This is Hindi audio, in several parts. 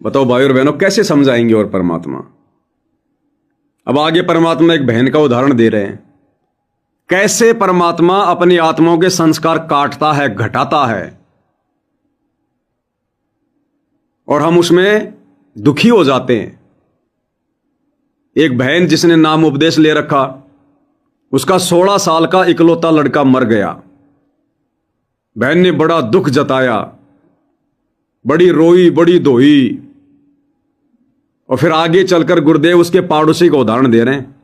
बताओ भाई और बहनों, कैसे समझाएंगे और परमात्मा? अब आगे परमात्मा एक बहन का उदाहरण दे रहे हैं, कैसे परमात्मा अपनी आत्माओं के संस्कार काटता है, घटाता है, और हम उसमें दुखी हो जाते हैं। एक बहन जिसने नाम उपदेश ले रखा, उसका 16 साल का इकलौता लड़का मर गया। बहन ने बड़ा दुख जताया, बड़ी रोई, बड़ी धोई, और फिर आगे चलकर गुरुदेव उसके पड़ोसी का उदाहरण दे रहे हैं।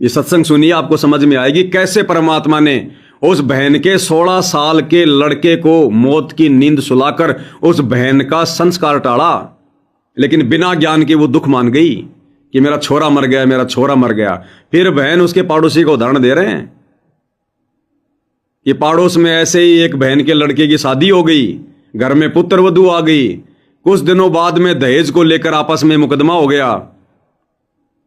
ये सत्संग सुनिए, आपको समझ में आएगी कैसे परमात्मा ने उस बहन के 16 साल के लड़के को मौत की नींद सुलाकर उस बहन का संस्कार टाला। लेकिन बिना ज्ञान के वो दुख मान गई कि मेरा छोरा मर गया, मेरा छोरा मर गया। फिर बहन उसके पड़ोसी का उदाहरण दे रहे हैं कि पड़ोस में ऐसे ही एक बहन के लड़के की शादी हो गई, घर में पुत्र वधू आ गई। कुछ दिनों बाद में दहेज को लेकर आपस में मुकदमा हो गया।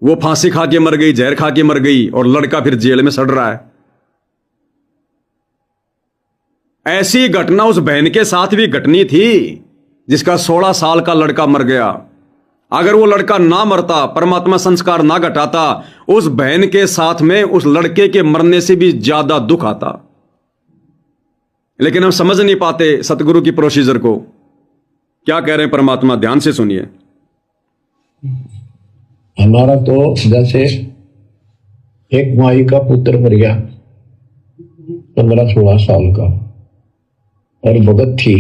वो फांसी खा के मर गई, जहर खा के मर गई, और लड़का फिर जेल में सड़ रहा है। ऐसी घटना उस बहन के साथ भी घटनी थी जिसका 16 साल का लड़का मर गया। अगर वो लड़का ना मरता, परमात्मा संस्कार ना घटाता, उस बहन के साथ में उस लड़के के मरने से भी ज्यादा दुख आता। लेकिन हम समझ नहीं पाते सतगुरु की प्रोसीजर को। क्या कह रहे हैं परमात्मा, ध्यान से सुनिए। हमारा तो जैसे एक माई का पुत्र मर गया 15-16 साल का, और भगत थी,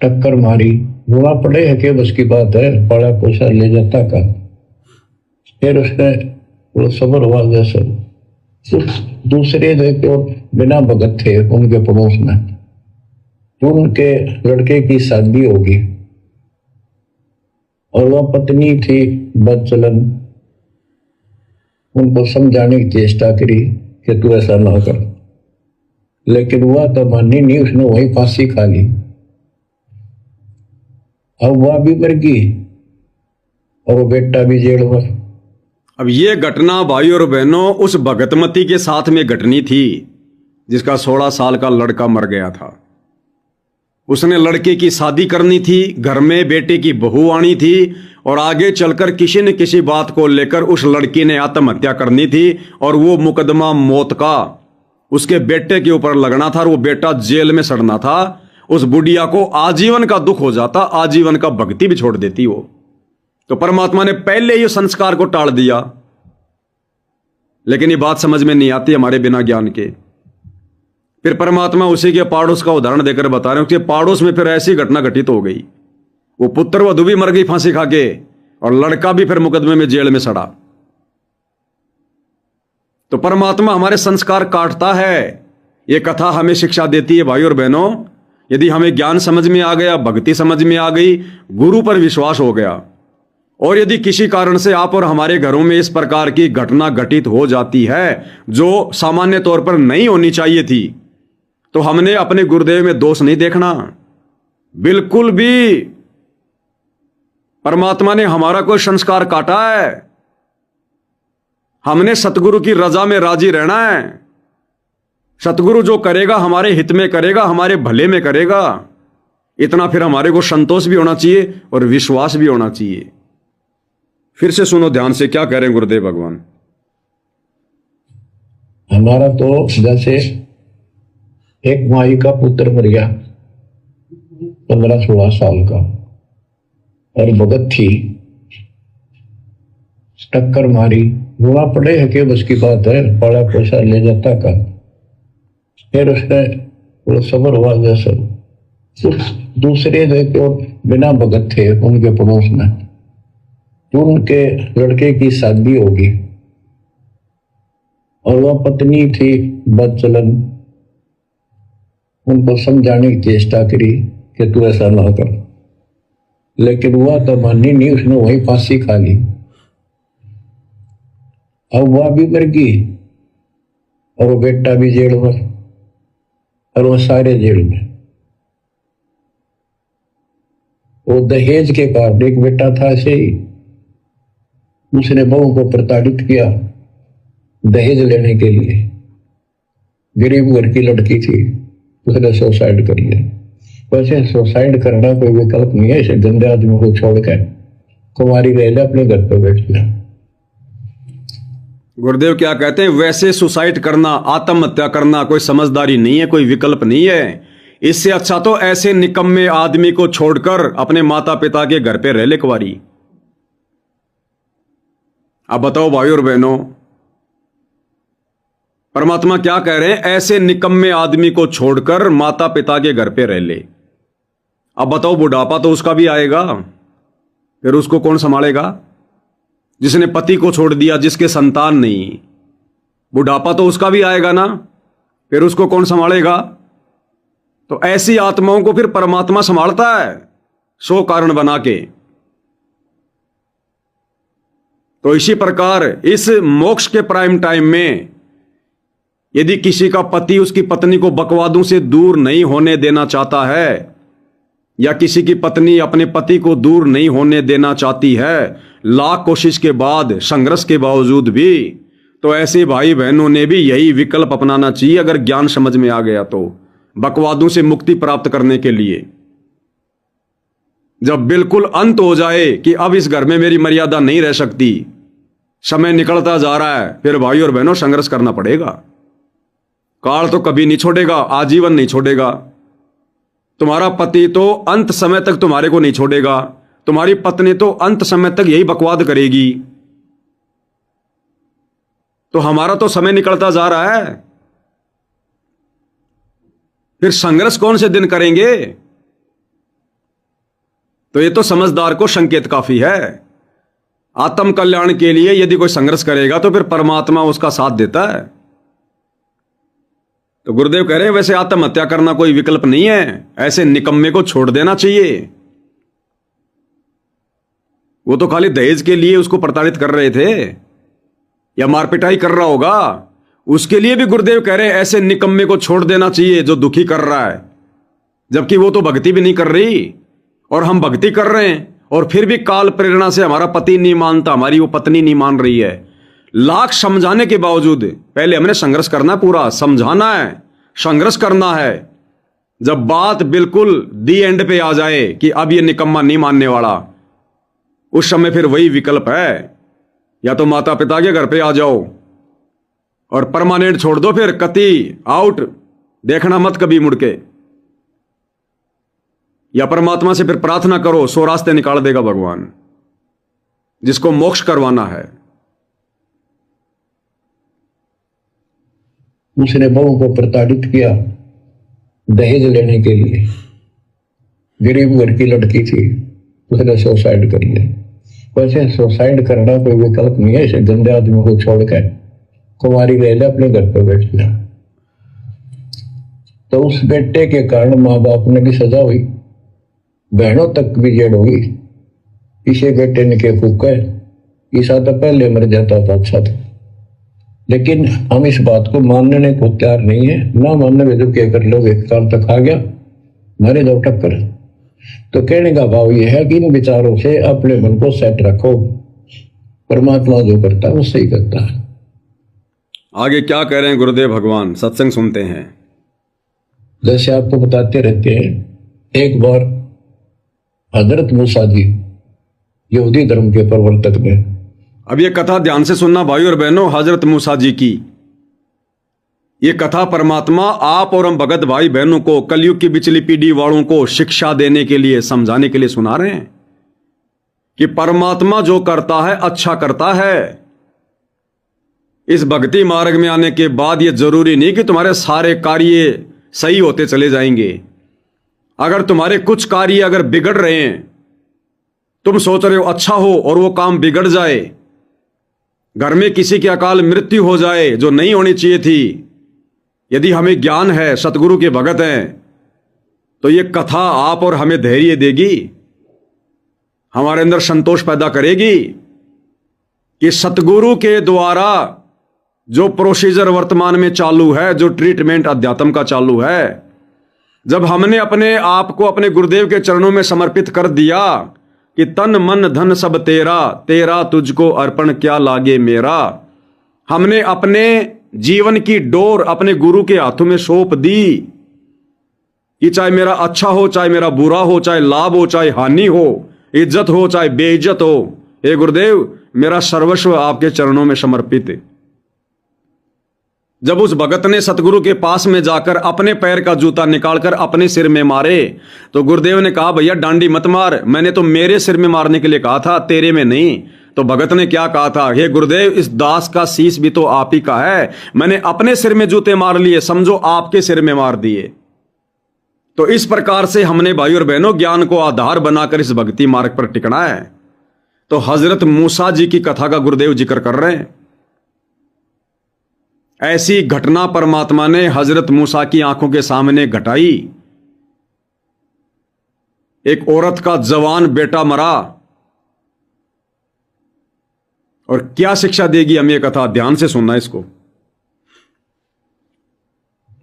टक्कर मारी। बुरा पड़े है कि बस की बात है, पाला पोसा ले जाता का। फिर उसने वो सबर हुआ जैसे दूसरे देखो बिना भगत थे उनके पड़ोस में, तो उनके लड़के की शादी होगी, और वह पत्नी थी बदचलन। उनको समझाने की चेष्टा करी कि तू ऐसा ना कर, लेकिन वह तो मानी नहीं, उसने वही फांसी खा ली। अब वह भी मर गई और वो बेटा भी जेल में। अब ये घटना भाई और बहनों उस भगतमती के साथ में घटनी थी जिसका 16 साल का लड़का मर गया था। उसने लड़के की शादी करनी थी, घर में बेटे की बहू आनी थी, और आगे चलकर किसी न किसी बात को लेकर उस लड़की ने आत्महत्या करनी थी, और वो मुकदमा मौत का उसके बेटे के ऊपर लगना था, और वो बेटा जेल में सड़ना था। उस बुढ़िया को आजीवन का दुख हो जाता, आजीवन का भक्ति भी छोड़ देती वो। तो परमात्मा ने पहले ही संस्कार को टाल दिया। लेकिन ये बात समझ में नहीं आती हमारे बिना ज्ञान के। फिर परमात्मा उसी के पाड़ोस का उदाहरण देकर बता रहे हैं कि पाड़ोस में फिर ऐसी घटना घटित हो गई। वो पुत्र वधू भी मर गई फांसी खा के, और लड़का भी फिर मुकदमे में जेल में सड़ा। तो परमात्मा हमारे संस्कार काटता है। ये कथा हमें शिक्षा देती है भाई और बहनों, यदि हमें ज्ञान समझ में आ गया, भक्ति समझ में आ गई, गुरु पर विश्वास हो गया, और यदि किसी कारण से आप और हमारे घरों में इस प्रकार की घटना घटित हो जाती है जो सामान्य तौर पर नहीं होनी चाहिए थी, तो हमने अपने गुरुदेव में दोष नहीं देखना बिल्कुल भी। परमात्मा ने हमारा कोई संस्कार काटा है, हमने सतगुरु की रजा में राजी रहना है। सतगुरु जो करेगा हमारे हित में करेगा, हमारे भले में करेगा। इतना फिर हमारे को संतोष भी होना चाहिए और विश्वास भी होना चाहिए। फिर से सुनो ध्यान से, क्या कह रहे हैं गुरुदेव भगवान। हमारा तो जैसे एक माई का पुत्र मर गया 15-16 साल का, और भगत थी, टक्कर मारी। बुरा पड़े है कि बस की बात है, पाला पोसा ले जाता का। फिर उसने वो सबर हुआ जैसे दूसरे देखो बिना भगत थे उनके पड़ोस में, तो उनके लड़के की शादी होगी, और वह पत्नी थी बदचलन। उनको समझाने की चेष्टा करी कि तू ऐसा ना कर, लेकिन वह तो मानी नहीं, उसने वही फांसी खा ली। अब वह भी मर गई और वो बेटा भी जेल में, और वो सारे जेल में। वो दहेज के कारण, एक बेटा था ऐसे ही, उसने बहू को प्रताड़ित किया दहेज लेने के लिए। गरीब घर की लड़की थी, उसने सुसाइड कर लिया। वैसे सुसाइड करना कोई विकल्प नहीं है, इसे गंदे आदमी को छोड़कर कुमारी रह जा अपने घर पर बैठ जा। गुरुदेव क्या कहते हैं, वैसे सुसाइड करना, आत्महत्या करना कोई समझदारी नहीं है, कोई विकल्प नहीं है। इससे अच्छा तो ऐसे निकम्मे आदमी को छोड़कर अपने माता पिता के घर पे रह ले कुंवारी। अब बताओ भाई और बहनों, परमात्मा क्या कह रहे हैं, ऐसे निकम्मे आदमी को छोड़कर माता पिता के घर पे रह ले। अब बताओ, बुढ़ापा तो उसका भी आएगा, फिर उसको कौन संभालेगा? जिसने पति को छोड़ दिया, जिसके संतान नहीं, बुढ़ापा तो उसका भी आएगा ना, फिर उसको कौन संभालेगा? तो ऐसी आत्माओं को फिर परमात्मा संभालता है, सो कारण बना के। तो इसी प्रकार इस मोक्ष के प्राइम टाइम में यदि किसी का पति उसकी पत्नी को बकवादों से दूर नहीं होने देना चाहता है, या किसी की पत्नी अपने पति को दूर नहीं होने देना चाहती है, लाख कोशिश के बाद, संघर्ष के बावजूद भी, तो ऐसे भाई बहनों ने भी यही विकल्प अपनाना चाहिए, अगर ज्ञान समझ में आ गया तो, बकवादों से मुक्ति प्राप्त करने के लिए। जब बिल्कुल अंत हो जाए कि अब इस घर में मेरी मर्यादा नहीं रह सकती, समय निकलता जा रहा है, फिर भाई और बहनों संघर्ष करना पड़ेगा। काल तो कभी नहीं छोड़ेगा, आजीवन नहीं छोड़ेगा। तुम्हारा पति तो अंत समय तक तुम्हारे को नहीं छोड़ेगा, तुम्हारी पत्नी तो अंत समय तक यही बकवाद करेगी। तो हमारा तो समय निकलता जा रहा है, फिर संघर्ष कौन से दिन करेंगे? तो ये तो समझदार को संकेत काफी है। आत्म कल्याण के लिए यदि कोई संघर्ष करेगा तो फिर परमात्मा उसका साथ देता है। तो गुरुदेव कह रहे हैं, वैसे आत्महत्या करना कोई विकल्प नहीं है, ऐसे निकम्मे को छोड़ देना चाहिए। वो तो खाली दहेज के लिए उसको प्रताड़ित कर रहे थे, या मारपिटाई कर रहा होगा, उसके लिए भी गुरुदेव कह रहे हैं ऐसे निकम्मे को छोड़ देना चाहिए जो दुखी कर रहा है, जबकि वो तो भक्ति भी नहीं कर रही और हम भक्ति कर रहे हैं, और फिर भी काल प्रेरणा से हमारा पति नहीं मानता, हमारी वो पत्नी नहीं मान रही है। लाख समझाने के बावजूद पहले हमने संघर्ष करना, पूरा समझाना है, संघर्ष करना है। जब बात बिल्कुल दी एंड पे आ जाए कि अब ये निकम्मा नहीं मानने वाला, उस समय फिर वही विकल्प है, या तो माता पिता के घर पे आ जाओ और परमानेंट छोड़ दो, फिर कति आउट, देखना मत कभी मुड़ के, या परमात्मा से फिर प्रार्थना करो, सो रास्ते निकाल देगा भगवान, जिसको मोक्ष करवाना है। उसने बहू को प्रताड़ित किया दहेज लेने के लिए, गरीब घर की लड़की थी, उसने सुसाइड कर लिया। वैसे सुसाइड करना कोई विकल्प नहीं है, इसे गंदे आदमी को छोड़कर कुमारी रह जा अपने घर पर बैठ जा। तो उस बेटे के कारण माँ बाप ने भी सजा हुई, बहनों तक भी जेड़ होगी। इसे बेटे ने क्या फूका है, ईसा तो पहले मर जाता था, अच्छा था। लेकिन हम इस बात को मानने को तैयार नहीं है, ना मानने में तो क्या कर लोगे, काल तक आ गया मारे दो टक्कर। तो कहने का भाव यह है कि इन विचारों से अपने मन को सेट रखो, परमात्मा जो करता है वो सही करता है। आगे क्या कह रहे हैं गुरुदेव भगवान, सत्संग सुनते हैं। जैसे आपको बताते रहते हैं, एक बार हजरत मूसा जी यहूदी धर्म के प्रवर्तक में, अब ये कथा ध्यान से सुनना भाई और बहनों, हजरत मूसा जी की ये कथा परमात्मा आप और हम भगत भाई बहनों को, कलयुग की बिचली पीढ़ी वालों को शिक्षा देने के लिए, समझाने के लिए सुना रहे हैं कि परमात्मा जो करता है अच्छा करता है। इस भक्ति मार्ग में आने के बाद ये जरूरी नहीं कि तुम्हारे सारे कार्य सही होते चले जाएंगे। अगर तुम्हारे कुछ कार्य अगर बिगड़ रहे हैं, तुम सोच रहे हो अच्छा हो और वो काम बिगड़ जाए, घर में किसी की अकाल मृत्यु हो जाए जो नहीं होनी चाहिए थी, यदि हमें ज्ञान है, सतगुरु के भगत हैं, तो ये कथा आप और हमें धैर्य देगी, हमारे अंदर संतोष पैदा करेगी कि सतगुरु के द्वारा जो प्रोसीजर वर्तमान में चालू है, जो ट्रीटमेंट अध्यात्म का चालू है, जब हमने अपने आप को अपने गुरुदेव के चरणों में समर्पित कर दिया कि तन मन धन सब तेरा, तेरा तुझको अर्पण क्या लागे मेरा, हमने अपने जीवन की डोर अपने गुरु के हाथों में सौंप दी, कि चाहे मेरा अच्छा हो, चाहे मेरा बुरा हो, चाहे लाभ हो, चाहे हानि हो, इज्जत हो, चाहे बेइज्जत हो, हे गुरुदेव मेरा सर्वस्व आपके चरणों में समर्पित है। जब उस भगत ने सतगुरु के पास में जाकर अपने पैर का जूता निकालकर अपने सिर में मारे तो गुरुदेव ने कहा, भैया डांडी मत मार, मैंने तो मेरे सिर में मारने के लिए कहा था, तेरे में नहीं। तो भगत ने क्या कहा था, हे गुरुदेव इस दास का शीश भी तो आप ही का है, मैंने अपने सिर में जूते मार लिए, समझो आपके सिर में मार दिए। तो इस प्रकार से हमने भाई और बहनों ज्ञान को आधार बनाकर इस भक्ति मार्ग पर टिकना है। तो हजरत मूसा जी की कथा का गुरुदेव जिक्र कर रहे हैं। ऐसी घटना परमात्मा ने हजरत मूसा की आंखों के सामने घटाई। एक औरत का जवान बेटा मरा, और क्या शिक्षा देगी हमें ये कथा, ध्यान से सुनना इसको।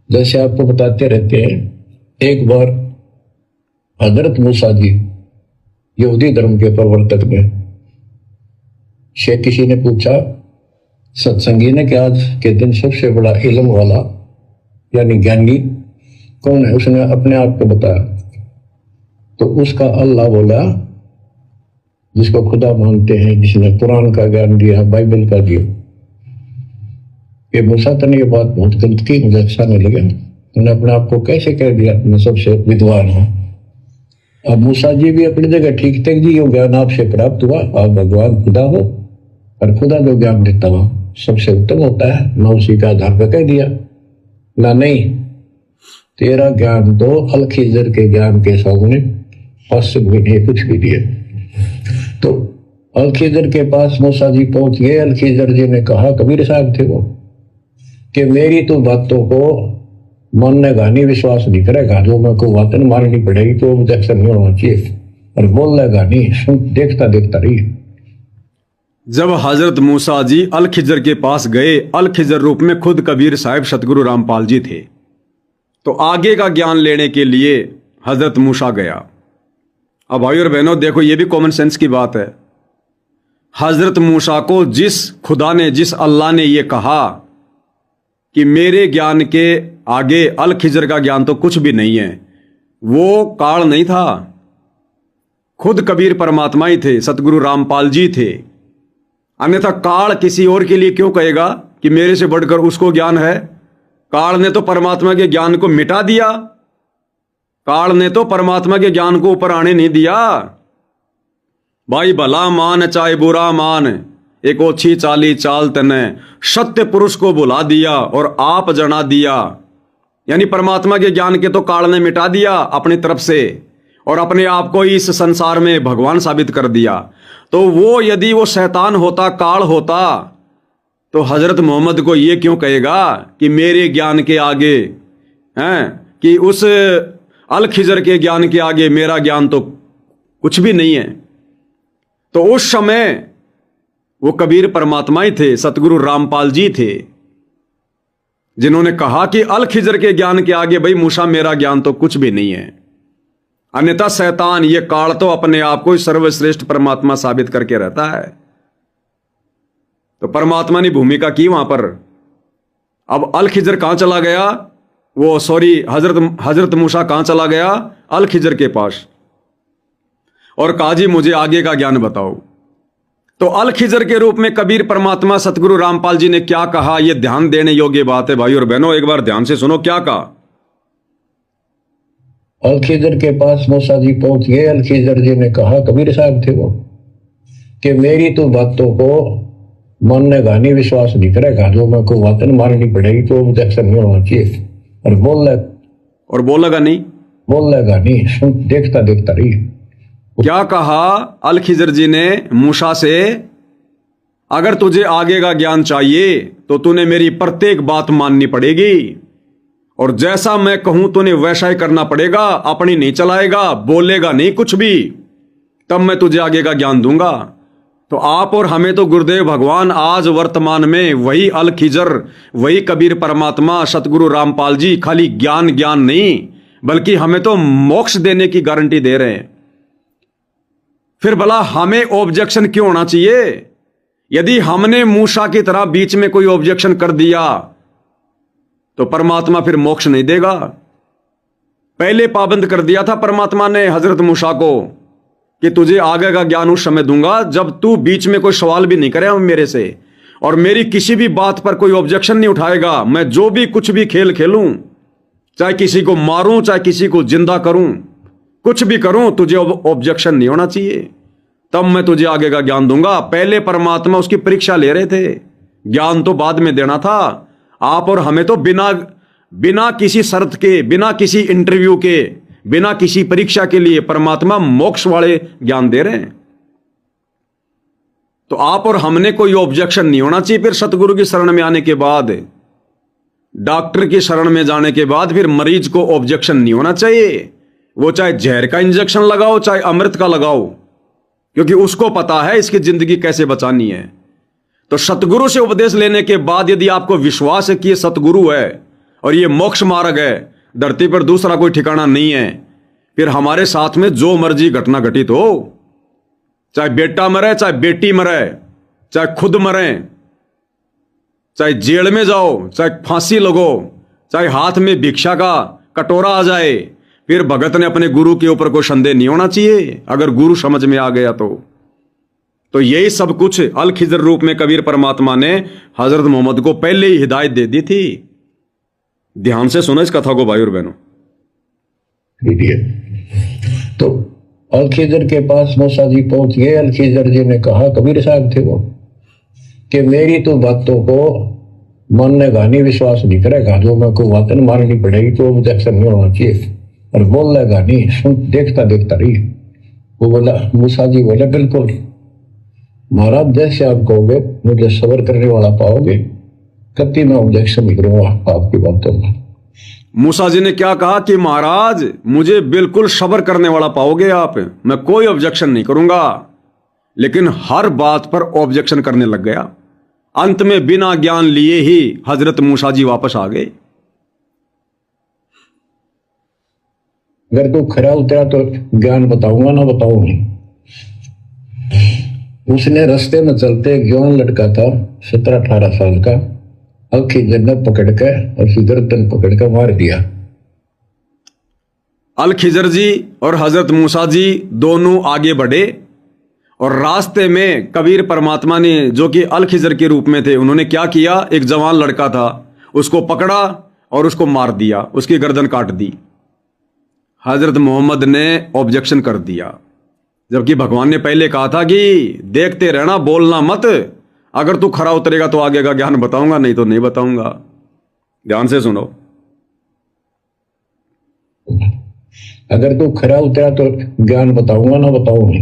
जैसे आपको बताते रहते हैं, एक बार हजरत मूसा जी यहूदी धर्म के प्रवर्तक में से किसी ने पूछा सत्संगी ने कि आज के दिन सबसे बड़ा इल्म वाला यानी ज्ञानी कौन है? उसने अपने आप को बताया। तो उसका अल्लाह बोला, जिसको खुदा मानते हैं, जिसने कुरान का ज्ञान दिया, बाइबल का दिया। ये मूसा तने ये बात बहुत गलत की, मुझे अच्छा नहीं लगा। उन्होंने अपने आप को कैसे कह दिया मैं सबसे विद्वान हूं। अब मूसा जी भी अपनी जगह ठीक थे जी, ये ज्ञान आपसे प्राप्त हुआ, आप भगवान खुदा हो, और खुदा जो ज्ञान देता हो सबसे उत्तम होता है। मैं उसी का आधार पर कह दिया ना, नहीं तेरा ज्ञान तो अल-खिज़र के ज्ञान के सामने फर्स्ट भी नहीं कुछ भी दिए। तो अल-खिज़र के पास मूसा जी पहुंच गए। अल-खिज़र जी ने कहा, कबीर साहब थे वो, कि मेरी तो बातों को माननेगा नहीं, विश्वास नहीं करेगा, जो मैं को बातें मारनी पड़ेगी तो ऑब्जेक्शन नहीं होना चाहिए, और बोलेगा नहीं, सुन देखता देखता रही। जब हजरत मूसा जी अल खिजर के पास गए, अल खिजर रूप में खुद कबीर साहिब सतगुरु रामपाल जी थे, तो आगे का ज्ञान लेने के लिए हजरत मूसा गया। अब भाई और बहनों देखो, ये भी कॉमन सेंस की बात है। हजरत मूसा को जिस खुदा ने, जिस अल्लाह ने ये कहा कि मेरे ज्ञान के आगे अल खिजर का ज्ञान तो कुछ भी नहीं है, वो काल नहीं था, खुद कबीर परमात्मा ही थे, सतगुरु रामपाल जी थे। अन्यथा काल किसी और के लिए क्यों कहेगा कि मेरे से बढ़कर उसको ज्ञान है? काल ने तो परमात्मा के ज्ञान को मिटा दिया, काल ने तो परमात्मा के ज्ञान को ऊपर आने नहीं दिया। भाई भला मान चाहे बुरा मान, एक ओछी चाली चाल तने, सत्य पुरुष को बुला दिया और आप जना दिया। यानी परमात्मा के ज्ञान के तो काल ने मिटा दिया अपनी तरफ से, और अपने आप को इस संसार में भगवान साबित कर दिया। तो वो यदि वो शैतान होता, काल होता, तो हजरत मोहम्मद को ये क्यों कहेगा कि मेरे ज्ञान के आगे हैं, कि उस अल खिजर के ज्ञान के आगे मेरा ज्ञान तो कुछ भी नहीं है। तो उस समय वो कबीर परमात्मा ही थे, सतगुरु रामपाल जी थे, जिन्होंने कहा कि अल खिजर के ज्ञान के आगे भाई मूसा मेरा ज्ञान तो कुछ भी नहीं है। अन्यथा शैतान, ये काल तो अपने आप को सर्वश्रेष्ठ परमात्मा साबित करके रहता है। तो परमात्मा ने भूमिका की वहां पर। अब अल खिजर कहां चला गया, वो सॉरी हजरत मूसा कहां चला गया? अल खिजर के पास, और कहा जी मुझे आगे का ज्ञान बताओ। तो अल खिजर के रूप में कबीर परमात्मा सतगुरु रामपाल जी ने क्या कहा, यह ध्यान देने योग्य बात है भाई और बहनों। एक बार ध्यान से सुनो क्या कहा। अल खिज़र के पास मूसा जी पहुंच गए। अल खिज़र जी ने कहा, कबीर साहब थे वो, कि मेरी तो बातों को माननेगा नहीं, विश्वास नहीं करेगा, जो मैं को बातें मारनी पड़ेगी तो ऑब्जेक्शन नहीं होना चाहिए, और बोलेगा नहीं, सुन देखता देखता रही। क्या कहा अल खिजर जी ने मूसा से? अगर तुझे आगे का ज्ञान चाहिए तो तूने मेरी प्रत्येक बात माननी पड़ेगी, और जैसा मैं कहूं तूने वैसा ही करना पड़ेगा, अपनी नहीं चलाएगा, बोलेगा नहीं कुछ भी, तब मैं तुझे आगे का ज्ञान दूंगा। तो आप और हमें तो गुरुदेव भगवान आज वर्तमान में वही अल खिजर, वही कबीर परमात्मा सतगुरु रामपाल जी खाली ज्ञान नहीं, बल्कि हमें तो मोक्ष देने की गारंटी दे रहे हैं। फिर भला हमें ऑब्जेक्शन क्यों होना चाहिए? यदि हमने मूसा की तरह बीच में कोई ऑब्जेक्शन कर दिया तो परमात्मा फिर मोक्ष नहीं देगा। पहले पाबंद कर दिया था परमात्मा ने हजरत मूसा को कि तुझे आगे का ज्ञान उस समय दूंगा जब तू बीच में कोई सवाल भी नहीं करे मेरे से, और मेरी किसी भी बात पर कोई ऑब्जेक्शन नहीं उठाएगा। मैं जो भी कुछ भी खेल खेलूं, चाहे किसी को मारूं, चाहे किसी को जिंदा करूं, कुछ भी करूं, तुझे ऑब्जेक्शन नहीं होना चाहिए, तब मैं तुझे आगे का ज्ञान दूंगा। पहले परमात्मा उसकी परीक्षा ले रहे थे, ज्ञान तो बाद में देना था। आप और हमें तो बिना किसी शर्त के, बिना किसी इंटरव्यू के, बिना किसी परीक्षा के लिए परमात्मा मोक्ष वाले ज्ञान दे रहे हैं। तो आप और हमने कोई ऑब्जेक्शन नहीं होना चाहिए। फिर सतगुरु की शरण में आने के बाद, डॉक्टर की शरण में जाने के बाद फिर मरीज को ऑब्जेक्शन नहीं होना चाहिए। वो चाहे जहर का इंजेक्शन लगाओ, चाहे अमृत का लगाओ, क्योंकि उसको पता है इसकी जिंदगी कैसे बचानी है। तो सतगुरु से उपदेश लेने के बाद यदि आपको विश्वास है कि ये सतगुरु है और ये मोक्ष मार्ग है, धरती पर दूसरा कोई ठिकाना नहीं है, फिर हमारे साथ में जो मर्जी घटना घटित हो, चाहे बेटा मरे, चाहे बेटी मरे, चाहे खुद मरे, चाहे जेल में जाओ, चाहे फांसी लगो, चाहे हाथ में भिक्षा का कटोरा आ जाए, फिर भगत ने अपने गुरु के ऊपर कोई संदेह नहीं होना चाहिए। अगर गुरु समझ में आ गया तो यही सब कुछ अल खिजर रूप में कबीर परमात्मा ने हजरत मोहम्मद को पहले ही हिदायत दे दी थी। ध्यान से सुनो इस कथा को भाई और बहनों। तो अल खिजर के पास मूसा जी पहुंच गए। अल खिजर जी ने कहा, कबीर साहब थे वो, कि मेरी तो बातों को मानने का नहीं, विश्वास नहीं करेगा, जो मैं को बातें माननी पड़ेगी तो ऑब्जेक्शन नहीं होना चाहिए, और बोल लेगा नहीं, सुन देखता देखता रही। वो बोला, मूसा जी बोले, बिल्कुल महाराज, जैसे आप कहोगे मुझे सब्र करने वाला पाओगे, कभी मैं ऑब्जेक्शन नहीं करूंगा आपकी बातों में। मूसा जी ने क्या कहा कि महाराज मुझे बिल्कुल सब्र करने वाला पाओगे आप, मैं कोई ऑब्जेक्शन नहीं करूंगा। लेकिन हर बात पर ऑब्जेक्शन करने लग गया। अंत में बिना ज्ञान लिए ही हजरत मूसा जी वापस आ गए। अगर तू खरा उतरा तो ज्ञान बताऊंगा, ना बताऊंगी। उसने रास्ते में चलते एक जवान लड़का था 17-18 साल का, अल खिजर ने पकड़ के और गर्दन पकड़ के मार दिया। अल खिजर जी और हजरत मूसा जी दोनों आगे बढ़े, और रास्ते में कबीर परमात्मा ने, जो कि अल खिजर के रूप में थे, उन्होंने क्या किया, एक जवान लड़का था उसको पकड़ा और उसको मार दिया, उसकी गर्दन काट दी। हजरत मोहम्मद ने ऑब्जेक्शन कर दिया, जबकि भगवान ने पहले कहा था कि देखते रहना, बोलना मत, अगर तू खरा उतरेगा तो आगे का ज्ञान बताऊंगा, नहीं तो नहीं बताऊंगा। ध्यान से सुनो। अगर तू खरा उतरा तो ज्ञान बताऊंगा, ना बताऊंगी।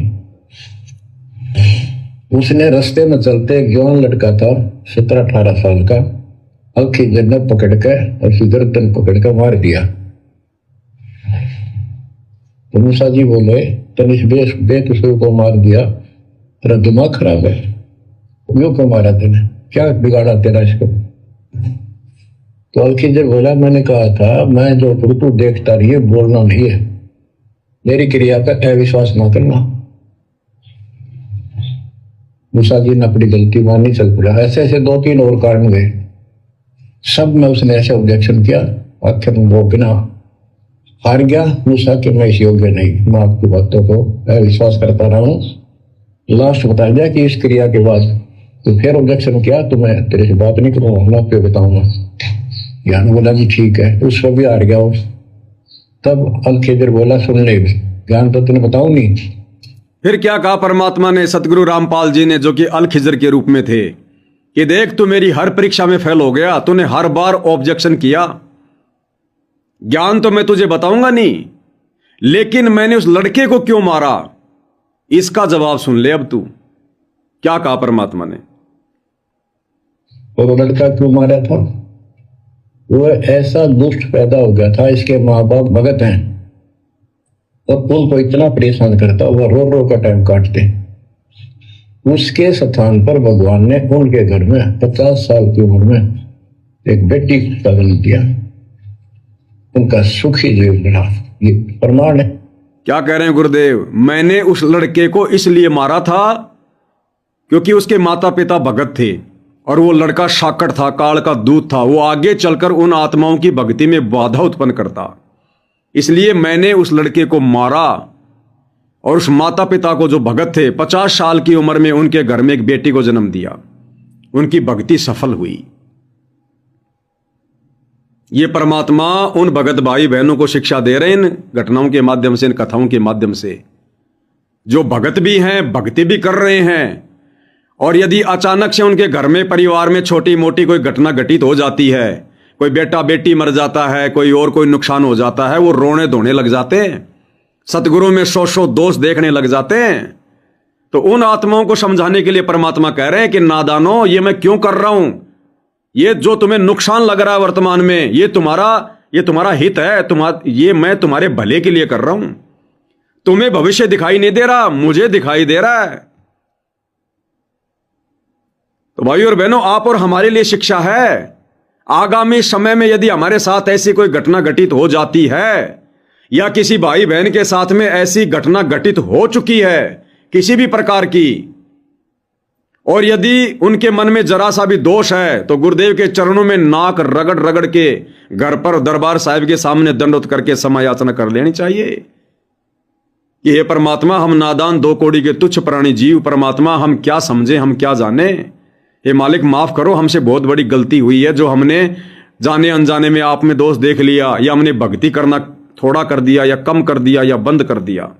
उसने रास्ते में चलते एक जवान लड़का था 17-18 साल का, अल खिजर ने पकड़ के और गर्दन पकड़ के मार दिया। तो मूसा जी बोले, तनिष बेकसूर को मार दिया, तेरा दिमाग खराब है, क्यों को मारा तेने, क्या बिगाड़ा तेरा इसको? तो अल खिजर बोला, मैंने कहा था मैं जो तू देखता रही है, बोलना नहीं है, मेरी क्रिया का अविश्वास ना करना। मूसा जी ने अपनी गलती मानी, चल पड़ा। ऐसे ऐसे 2-3 और कारण गए, सब में उसने ऐसे ऑब्जेक्शन किया। आखिर वो बिना हार गया मूसा कि मैं इस योग्य नहीं, मैं आपकी बातों को विश्वास करता रहा हूँ। लास्ट बता दिया कि इस क्रिया के बाद तो फिर ऑब्जेक्शन किया तो मैं तेरे से बात नहीं करूँगा, मैं आपको बताऊंगा। ज्ञान बोला जी ठीक है, उसको भी हार गया वो। तब अल खिजर बोला, सुन ले, ज्ञान तो तुमने बताऊं नहीं। फिर क्या कहा परमात्मा ने, सतगुरु रामपाल जी ने, जो कि अल खिजर के रूप में थे, कि देख तू मेरी हर परीक्षा में फेल हो गया, तूने हर बार ऑब्जेक्शन किया, ज्ञान तो मैं तुझे बताऊंगा नहीं, लेकिन मैंने उस लड़के को क्यों मारा, इसका जवाब सुन ले अब तू। क्या कहा परमात्मा ने? और वो लड़का क्यों मारा था? वो ऐसा दुष्ट पैदा हो गया था, इसके माँ बाप भगत हैं और उनको इतना परेशान करता, वो रो रो का टाइम काटते। उसके स्थान पर भगवान ने उनके घर में 50 साल की उम्र में एक बेटी का जन्म दिया, उनका सुखी जीवन बना। ये प्रमाण है। क्या कह रहे हैं गुरुदेव? मैंने उस लड़के को इसलिए मारा था क्योंकि उसके माता पिता भगत थे और वो लड़का शाकड़ था, काल का दूत था, वो आगे चलकर उन आत्माओं की भक्ति में बाधा उत्पन्न करता। इसलिए मैंने उस लड़के को मारा और उस माता पिता को, जो भगत थे, 50 साल की उम्र में उनके घर में एक बेटी को जन्म दिया। उनकी भक्ति सफल हुई। ये परमात्मा उन भगत भाई बहनों को शिक्षा दे रहे हैं इन घटनाओं के माध्यम से, इन कथाओं के माध्यम से, जो भगत भी हैं, भक्ति भी कर रहे हैं। और यदि अचानक से उनके घर में, परिवार में छोटी मोटी कोई घटना घटित हो जाती है, कोई बेटा बेटी मर जाता है, कोई नुकसान हो जाता है, वो रोने धोने लग जाते हैं, सतगुरु में सौ दोष देखने लग जाते हैं। तो उन आत्माओं को समझाने के लिए परमात्मा कह रहे हैं कि नादानो, ये मैं क्यों कर रहा हूं? ये जो तुम्हें नुकसान लग रहा है वर्तमान में, ये तुम्हारा हित है, ये मैं तुम्हारे भले के लिए कर रहा हूं। तुम्हें भविष्य दिखाई नहीं दे रहा, मुझे दिखाई दे रहा है। तो भाइयों और बहनों, आप और हमारे लिए शिक्षा है। आगामी समय में यदि हमारे साथ ऐसी कोई घटना घटित हो जाती है, या किसी भाई बहन के साथ में ऐसी घटना घटित हो चुकी है किसी भी प्रकार की, और यदि उनके मन में जरा सा भी दोष है, तो गुरुदेव के चरणों में नाक रगड़ रगड़ के घर पर दरबार साहिब के सामने दंडवत करके समय याचना कर लेनी चाहिए कि हे परमात्मा, हम नादान 2 कौड़ी के तुच्छ प्राणी जीव, परमात्मा हम क्या समझे, हम क्या जाने, हे मालिक माफ करो, हमसे बहुत बड़ी गलती हुई है, जो हमने जाने अनजाने में आप में दोष देख लिया, या हमने भक्ति करना थोड़ा कर दिया, या कम कर दिया, या बंद कर दिया।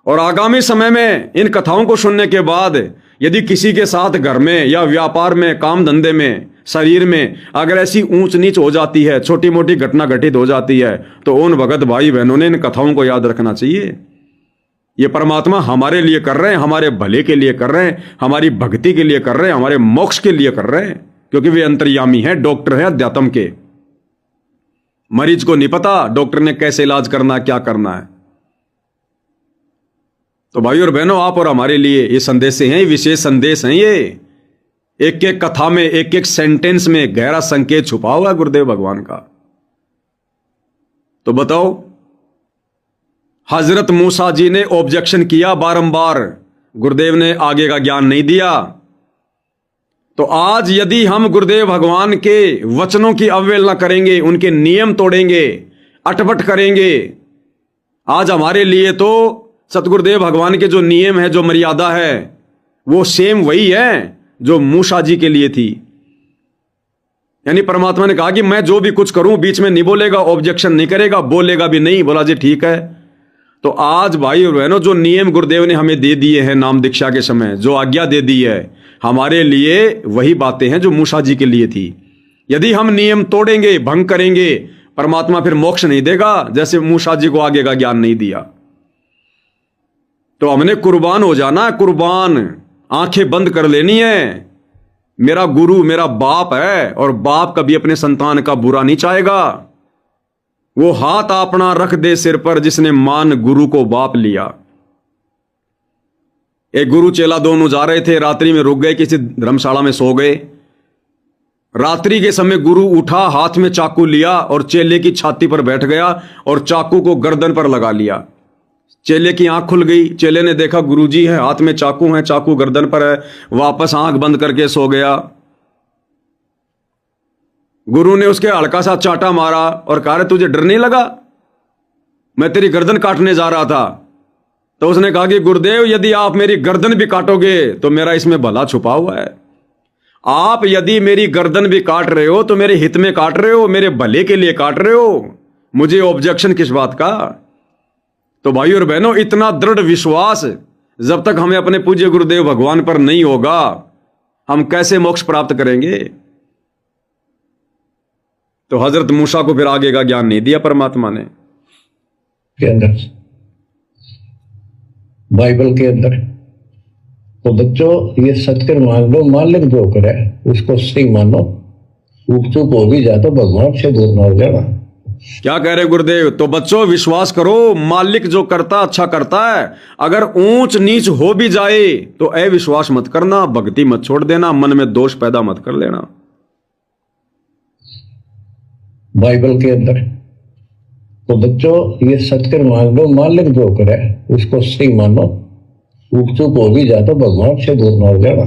और आगामी समय में इन कथाओं को सुनने के बाद यदि किसी के साथ घर में या व्यापार में, काम धंधे में, शरीर में अगर ऐसी ऊंच नीच हो जाती है, छोटी मोटी घटना घटित हो जाती है, तो उन भगत भाई बहनों ने इन कथाओं को याद रखना चाहिए। ये परमात्मा हमारे लिए कर रहे हैं, हमारे भले के लिए कर रहे हैं, हमारी भक्ति के लिए कर रहे हैं, हमारे मोक्ष के लिए कर रहे हैं, क्योंकि वे अंतर्यामी हैं, डॉक्टर हैं अध्यात्म के। मरीज को नहीं पता डॉक्टर ने कैसे इलाज करना, क्या करना है। तो भाइयों और बहनों, आप और हमारे लिए ये संदेश हैं, ये विशेष संदेश हैं। ये एक एक कथा में, एक एक सेंटेंस में गहरा संकेत छुपा हुआ है गुरुदेव भगवान का। तो बताओ, हजरत मूसा जी ने ऑब्जेक्शन किया बारंबार, गुरुदेव ने आगे का ज्ञान नहीं दिया। तो आज यदि हम गुरुदेव भगवान के वचनों की अवहेलना करेंगे, उनके नियम तोड़ेंगे, अटपट करेंगे, आज हमारे लिए तो सतगुरुदेव भगवान के जो नियम है, जो मर्यादा है, वो सेम वही है जो मूसा जी के लिए थी। यानी परमात्मा ने कहा कि मैं जो भी कुछ करूं बीच में नहीं बोलेगा, ऑब्जेक्शन नहीं करेगा, बोलेगा भी नहीं। बोला जी ठीक है। तो आज भाई और बहनों, जो नियम गुरुदेव ने हमें दे दिए हैं नाम दीक्षा के समय, जो आज्ञा दे दी है, हमारे लिए वही बातें हैं जो मूसा जी के लिए थी। यदि हम नियम तोड़ेंगे, भंग करेंगे, परमात्मा फिर मोक्ष नहीं देगा, जैसे मूसा जी को आगे का ज्ञान नहीं दिया। तो हमने कुर्बान हो जाना, कुर्बान, आंखें बंद कर लेनी है। मेरा गुरु मेरा बाप है, और बाप कभी अपने संतान का बुरा नहीं चाहेगा। वो हाथ अपना रख दे सिर पर जिसने मान गुरु को बाप लिया। एक गुरु चेला दोनों जा रहे थे, रात्रि में रुक गए, किसी धर्मशाला में सो गए। रात्रि के समय गुरु उठा, हाथ में चाकू लिया और चेले की छाती पर बैठ गया और चाकू को गर्दन पर लगा लिया। चेले की आंख खुल गई। चेले ने देखा गुरुजी है, हाथ में चाकू है, चाकू गर्दन पर है। वापस आंख बंद करके सो गया। गुरु ने उसके हल्का सा चाटा मारा और कहा, रे तुझे डर नहीं लगा, मैं तेरी गर्दन काटने जा रहा था। तो उसने कहा कि गुरुदेव, यदि आप मेरी गर्दन भी काटोगे तो मेरा इसमें भला छुपा हुआ है। आप यदि मेरी गर्दन भी काट रहे हो तो मेरे हित में काट रहे हो, मेरे भले के लिए काट रहे हो, मुझे ऑब्जेक्शन किस बात का। तो भाई और बहनों, इतना दृढ़ विश्वास जब तक हमें अपने पूज्य गुरुदेव भगवान पर नहीं होगा, हम कैसे मोक्ष प्राप्त करेंगे। तो हजरत मूसा को फिर आगे का ज्ञान नहीं दिया परमात्मा ने। के अंदर, बाइबल के अंदर, तो बच्चों ये सत्य मान लो, मालिक जो करे उसको सही मानो, ऊप चूप हो भी जाए तो भगवान से दूर ना हो जाना। क्या कह रहे गुरुदेव? तो बच्चों विश्वास करो, मालिक जो करता अच्छा करता है। अगर ऊंच नीच हो भी जाए तो अविश्वास मत करना, भक्ति मत छोड़ देना, मन में दोष पैदा मत कर लेना। बाइबल के अंदर, तो बच्चों ये सत्य मान लो, मालिक जो करे उसको सही मानो, ऊप चूप हो भी जाए तो भगवान से दूर ना हो जाना।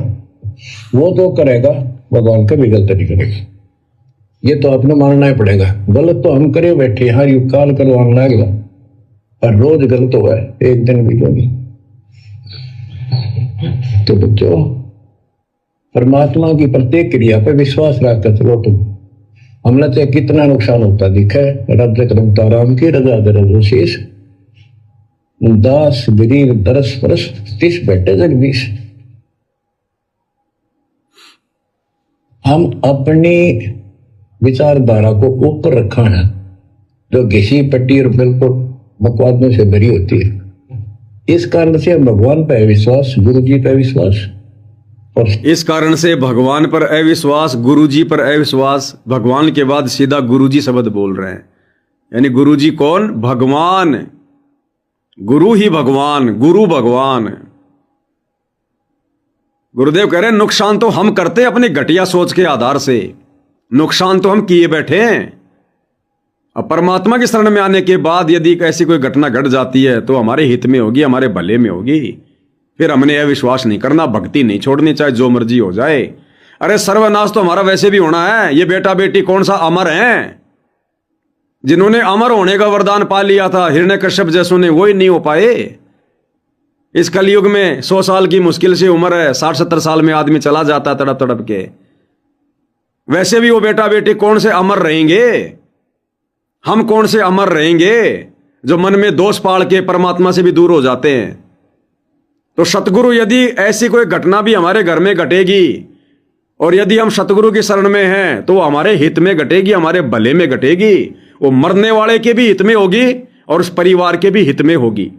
वो जो करेगा भगवान के भी गलत नहीं करेगा। ये तो आपने मानना ही पड़ेगा। गलत तो हम करे बैठे, हर युग काल करवाने लगे, पर रोज गलत हुआ है, एक दिन भी नहीं। तो बच्चों, परमात्मा की प्रत्येक क्रिया पर विश्वास रखकर चलो तुम। हमने तो कितना नुकसान होता दिखा है। रद्र करमता राम की रजा दरज शेष, दास गरीब दरस परस तीस बैठे जगदीश। हम अपनी विचारधारा को ऊपर रखा है, जो घिसी पट्टी और बिल्कुल मुकदमों से भरी होती है। इस कारण से भगवान पर विश्वास, गुरु जी पर विश्वास, और इस कारण से भगवान पर अविश्वास, गुरु जी पर अविश्वास। भगवान के बाद सीधा गुरु जी शब्द बोल रहे हैं। यानी गुरु जी कौन? भगवान। गुरु ही भगवान, गुरु भगवान। गुरुदेव कह रहे हैं नुकसान तो हम करते अपनी घटिया सोच के आधार से, नुकसान तो हम किए बैठे हैं। अब परमात्मा की शरण में आने के बाद यदि ऐसी कोई घटना घट जाती है तो हमारे हित में होगी, हमारे भले में होगी। फिर हमने अविश्वास नहीं करना, भक्ति नहीं छोड़नी, चाहे जो मर्जी हो जाए। अरे सर्वनाश तो हमारा वैसे भी होना है। ये बेटा बेटी कौन सा अमर हैं? जिन्होंने अमर होने का वरदान पा लिया था हिरण्यकश्यप जैसों ने, वही नहीं हो पाए। इस कलयुग में 100 साल की मुश्किल से उम्र है, 60-70 साल में आदमी चला जाता है तड़प तड़प के। वैसे भी वो बेटा बेटी कौन से अमर रहेंगे? हम कौन से अमर रहेंगे जो मन में दोष पाल के परमात्मा से भी दूर हो जाते हैं? तो सतगुरु, यदि ऐसी कोई घटना भी हमारे घर में घटेगी और यदि हम सतगुरु की शरण में हैं तो हमारे हित में घटेगी, हमारे भले में घटेगी। वो मरने वाले के भी हित में होगी और उस परिवार के भी हित में होगी।